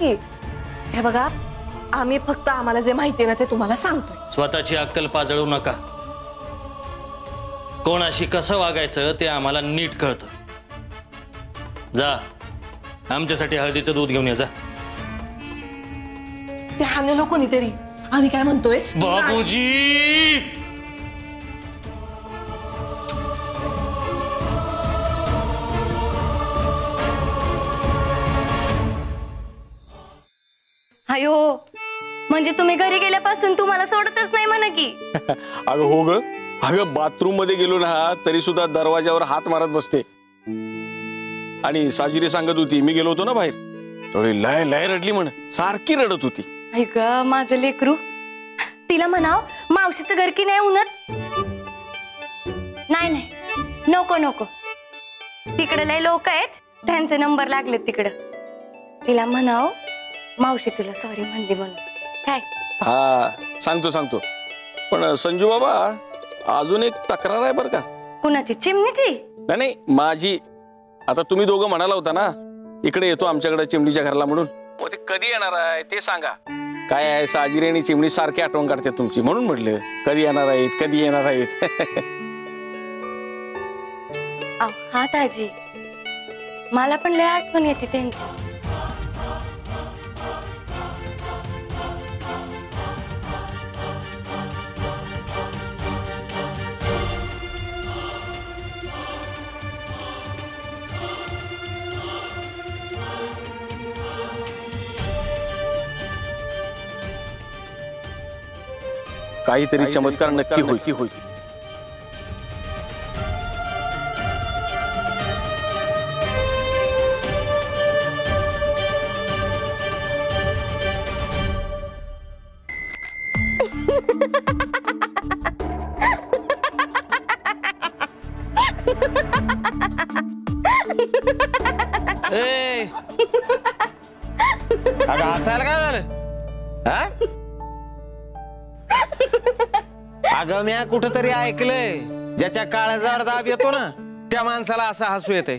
की हे बघा, आम्ही फक्त आम्हाला जे माहिती ना ते तुम्हाला सांगतोय. स्वतःची अक्कल पाजळू नका. कोणाशी कसं वागायचं ते आम्हाला नीट कळतं. जा, आमच्यासाठी हळदीचं दूध घेऊन या. जा. ते हाणलं कोणीतरी. आम्ही काय म्हणतोय बाबूजी. अयो, म्हणजे तुम्ही घरी गेल्यापासून तुम्हाला सोडतच नाही म्हणा की. अगं हो ग, अगं बाथरूम मध्ये गेलो ना तरी सुद्धा दरवाजावर हात मारत बसते. आणि साजिरी सांगत होती मी गेलो होतो ना बाहेर, थोडी लय लय रडली म्हण, सारखी रडत होती. ऐक माझं लेकरू, तिला म्हणाव मावशीचं घर की नाही उन्हात. नाही नाही, नको नको, तिकडे लय लोक आहेत, त्यांचे नंबर लागलेत तिकडं. तिला म्हणाव मावशी तुला सॉरी म्हणली म्हणून. काय? हा सांगतो सांगतो. पण संजू बाबा, अजून एक तक्रार आहे बर का. कुणाची? चिमणीची? नाही नाही, माझी. आता तुम्ही दोघं म्हणाला होता ना इकडे येतो आमच्याकडे चिमणीच्या घराला म्हणून, ते कधी येणार आहे ते सांगा. काय आहे, साजिरी आणि चिमणी सारखी आठवण काढते तुमची, म्हणून म्हटलं कधी येणार आहेत कधी येणार आहेत. हा ताजी, मला पण लय आठवण येते त्यांची. काहीतरी चमत्कार नक्की होईल. अगं हसायला काय झालं? अगं म्या कुठंतरी ऐकलंय, ज्याच्या काळजावर दाब येतो ना त्या माणसाला असं हसू येते.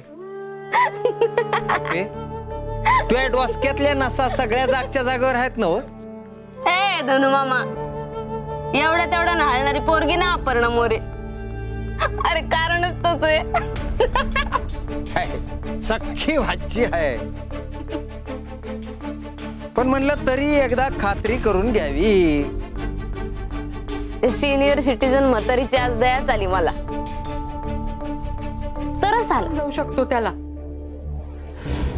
तुझ्या डोसक्यातल्या नसा सगळ्या जागच्या जागेवर आहेत ना. ए धनु मामा, एवढ्या तेवढ्या हलणारी पोरगी ना अपर्णा मोरे. अरे कारणच तोच आहे. सख्खी भाची आहे, पण म्हणलं तरी एकदा खात्री करून घ्यावी. सिनियर सिटीजन म्हातारीची आज दयाच आली मला. तरच आला जाऊ शकतो त्याला.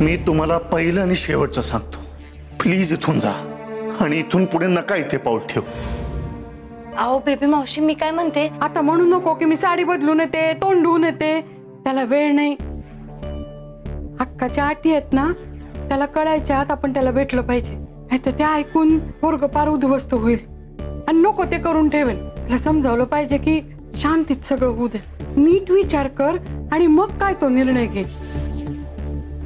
मी तुम्हाला पहिलं आणि शेवटचं सांगतो, प्लीज इथून जा आणि इथून पुढे नका इथे पाऊल ठेव. अहो बेबी मावशी, मी काय म्हणते, आता म्हणू नको की मी साडी बदलून येते, तोंड धुवून येते. त्याला वेळ नाही. हक्काच्या अटी आहेत ना, त्याला कळायच्या आत आपण त्याला भेटलं पाहिजे. नाहीतर ते ऐकून पोरगं पार उद्ध्वस्त होईल आणि नको ते करून ठेवेल. त्याला समजावलं पाहिजे की शांतीत सगळं होऊ दे. नीट विचार कर आणि मग काय तो निर्णय घे.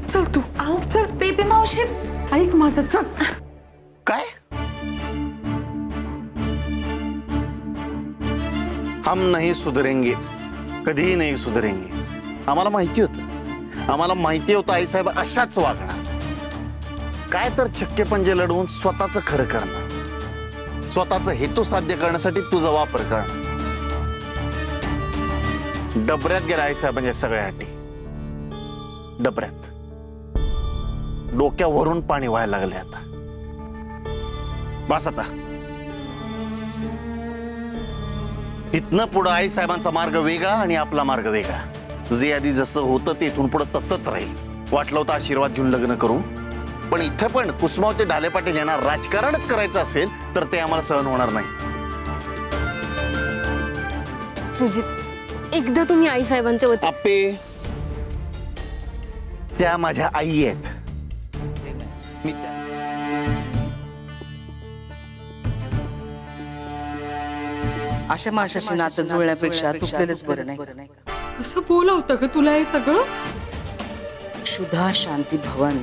चल तू. अहो चल बेबी मावशी, ऐक माझं, चल. काय? हम नहीं सुधरेंगे, कधीही नाही सुधरेंगे. आम्हाला माहिती होतं आई साहेब अशाच वागणार. काय तर छक्के पंजे लढवून स्वतःच खरं करणार, स्वतःचा हेतू साध्य करण्यासाठी तुझा वापर करणार. डबऱ्यात गेला आई साहेबांच्या सगळ्या अटी. डबऱ्यात डोक्यावरून पाणी व्हायला लागले. आता बस. आता इथनं पुढं आई साहेबांचा मार्ग वेगळा आणि आपला मार्ग वेगळा. जे आधी जसं होतं ते इथून पुढं तसंच राहील. वाटलं होतं आशीर्वाद घेऊन लग्न करू, पण इथं पण कुसुमावती ढाले पाटील यांना राजकारणच करायचं असेल तर ते आम्हाला सहन होणार नाही. सुजित, एकदा तुम्ही आई साहेबांच्या वतीने. आपे, त्या माझ्या आई आहेत. अशा माणसाशी नातं जुळण्यापेक्षा तुटलेलंच बरं नाही. कसं बोला होतं ग तुला हे सगळं? क्षुधा शांती भवन.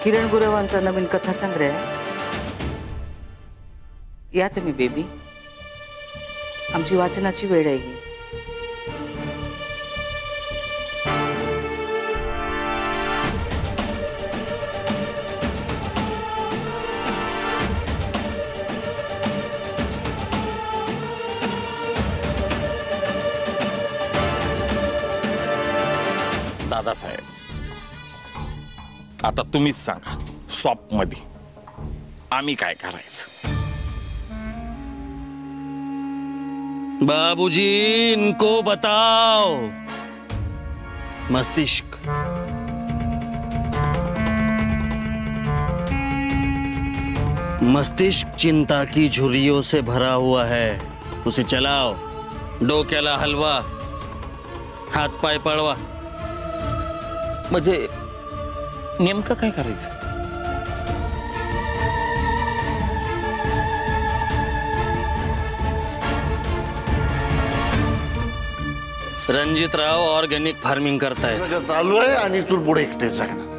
किरण गुरवांचा नवीन कथा संग्रह. या तुम्ही बेबी, आमची वाचनाची वेळ आहे ही. दादासाहेब, आता तुम्हीच सांगा, शॉप मध्ये आम्ही काय करायचं? बाबूजी इनको बताओ। मस्तिष्क मस्तिष्क चिंता की झुर्रियों से भरा हुआ है, उसे चलाओ। डोक्याला हलवा, हात पाय पळवा। म्हणजे नेमकं काय करायचं? रणजितराव ऑर्गेनिक फार्मिंग करताय। सगळं चालू आहे आणि तू पुढे एकटे जगणार।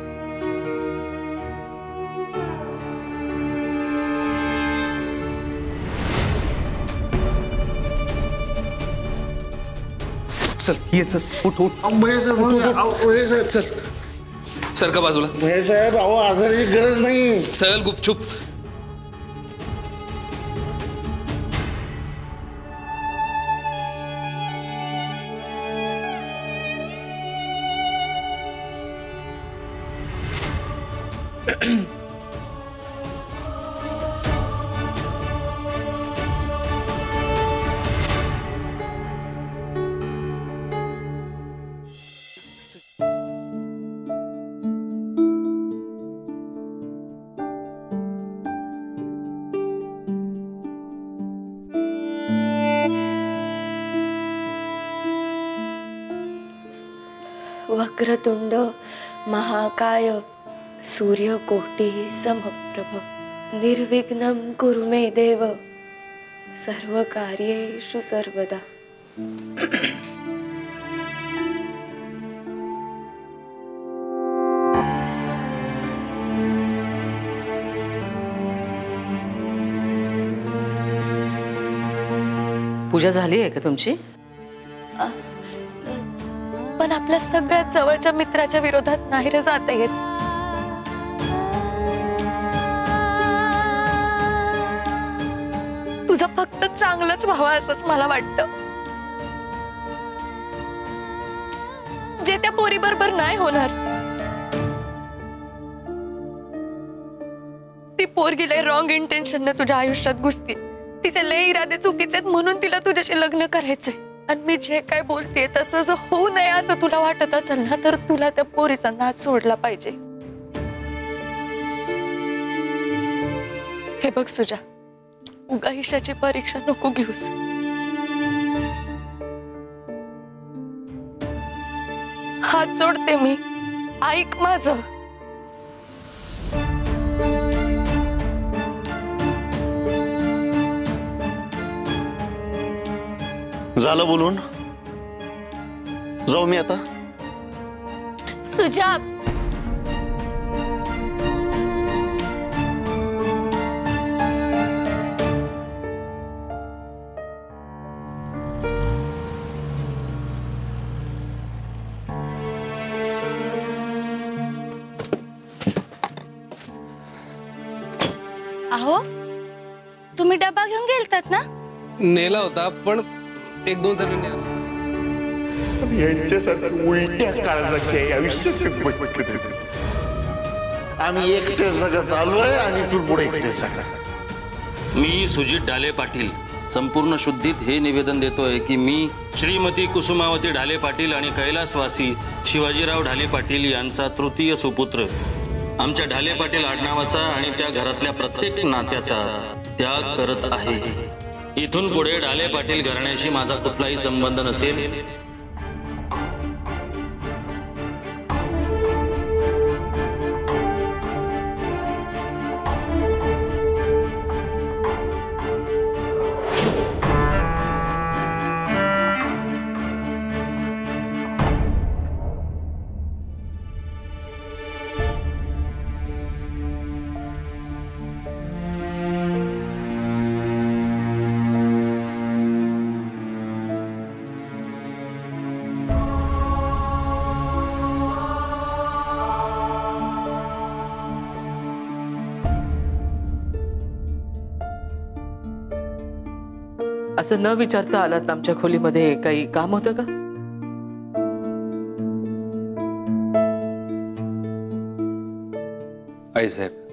चल ये चल, उठ उठ चल, सर का बाजूला। साहेब अहो आजाराची गरज नाही। चल गुपचूप। वक्रतुंड महाकाय सूर्यकोटिः समप्रभ निर्विघ्नं कुरु मे देव सर्वकार्येषु सर्वदा। पूजा झाली आहे का तुमची? पण आपल्या सगळ्यात जवळच्या मित्राच्या विरोधात नाही रे जाता येत। तुझं फक्त चांगलंच व्हावं असंच मला वाटतं। जे त्या पोरी बरोबर नाही होणार। ती पोरगी लय रॉंग इंटेन्शन तुझ्या आयुष्यात घुसती। तिचे लय इरादे चुकीचे आहेत म्हणून तिला तुझ्याशी लग्न करायचंय। आणि मी जे काय बोलते तसं जर होऊ नये असं तुला वाटत असेल ना, तर तुला त्या पोरीचा नाद सोडला पाहिजे। हे बघ सुजा, उगा ईशाची परीक्षा नको घेऊस। हात जोडते मी, ऐक माझं। झालं बोलून, जाऊ मी आता। सुजा, अहो तुम्ही डबा घेऊन गेलतात ना? नेला होता पण एक दोन जण यांच्यासारखं उलट्या काळजाचे आयुष्याचे आम्ही एकटे जगत आलोय आणि तू पुढे एकटे जगणार। मी सुजित ढाले पाटील संपूर्ण शुद्धीत हे निवेदन देतोय की मी श्रीमती कुसुमावती ढाले पाटील आणि कैलासवासी शिवाजीराव ढाले पाटील यांचा तृतीय सुपुत्र, आमच्या ढाले पाटील आडनावाचा आणि त्या घरातल्या प्रत्येक नात्याचा त्याग करत आहे। इथून पुढे ढाले पाटील घराण्याशी माझा कुठलाही संबंध नसेल। असं न विचारता आलात आमच्या खोलीमध्ये, काही काम होतं का? आईसाहेब